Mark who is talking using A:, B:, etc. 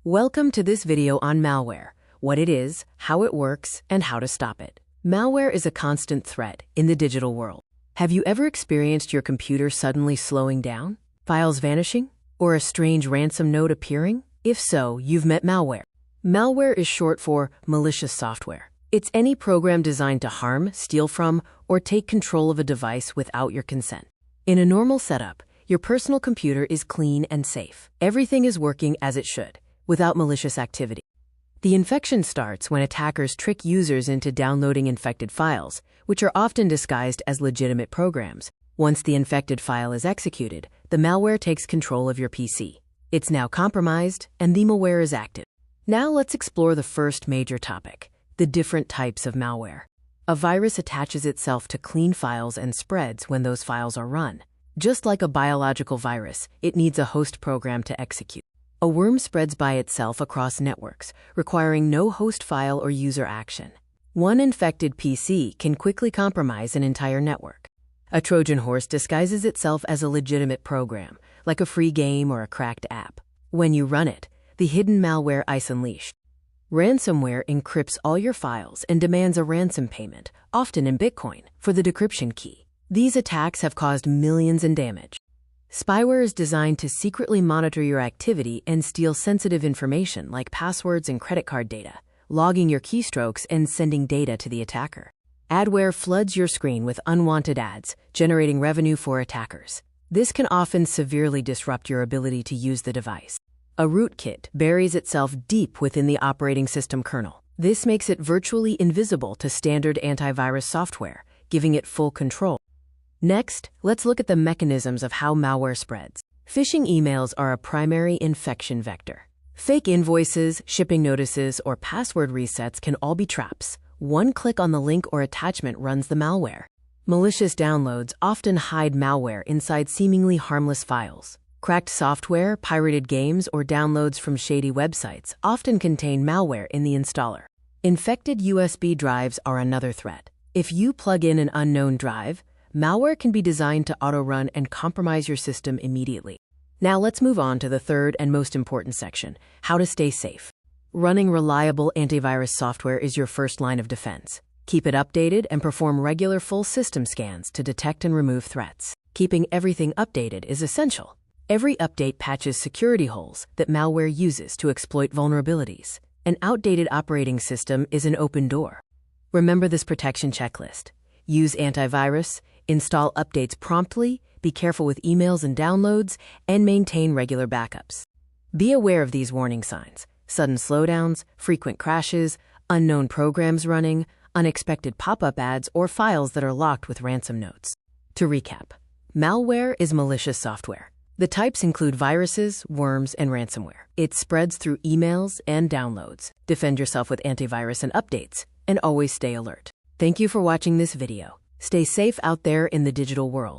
A: Welcome to this video on malware, what it is, how it works, and how to stop it. Malware is a constant threat in the digital world. Have you ever experienced your computer suddenly slowing down, files vanishing, or a strange ransom note appearing? If so, you've met malware. Malware is short for malicious software. It's any program designed to harm, steal from, or take control of a device without your consent. In a normal setup, your personal computer is clean and safe. Everything is working as it should, without malicious activity. The infection starts when attackers trick users into downloading infected files, which are often disguised as legitimate programs. Once the infected file is executed, the malware takes control of your PC. It's now compromised, and the malware is active. Now let's explore the first major topic, the different types of malware. A virus attaches itself to clean files and spreads when those files are run. Just like a biological virus, it needs a host program to execute. A worm spreads by itself across networks, requiring no host file or user action. One infected PC can quickly compromise an entire network. A Trojan horse disguises itself as a legitimate program, like a free game or a cracked app. When you run it, the hidden malware is unleashed. Ransomware encrypts all your files and demands a ransom payment, often in Bitcoin, for the decryption key. These attacks have caused millions in damage. Spyware is designed to secretly monitor your activity and steal sensitive information like passwords and credit card data, logging your keystrokes and sending data to the attacker. Adware floods your screen with unwanted ads, generating revenue for attackers. This can often severely disrupt your ability to use the device. A rootkit buries itself deep within the operating system kernel. This makes it virtually invisible to standard antivirus software, giving it full control. Next, let's look at the mechanisms of how malware spreads. Phishing emails are a primary infection vector. Fake invoices, shipping notices, or password resets can all be traps. One click on the link or attachment runs the malware. Malicious downloads often hide malware inside seemingly harmless files. Cracked software, pirated games, or downloads from shady websites often contain malware in the installer. Infected USB drives are another threat. If you plug in an unknown drive, malware can be designed to auto-run and compromise your system immediately. Now let's move on to the third and most important section, how to stay safe. Running reliable antivirus software is your first line of defense. Keep it updated and perform regular full system scans to detect and remove threats. Keeping everything updated is essential. Every update patches security holes that malware uses to exploit vulnerabilities. An outdated operating system is an open door. Remember this protection checklist. Use antivirus, install updates promptly, be careful with emails and downloads, and maintain regular backups. Be aware of these warning signs: sudden slowdowns, frequent crashes, unknown programs running, unexpected pop-up ads, or files that are locked with ransom notes. To recap, malware is malicious software. The types include viruses, worms, and ransomware. It spreads through emails and downloads. Defend yourself with antivirus and updates, and always stay alert. Thank you for watching this video. Stay safe out there in the digital world.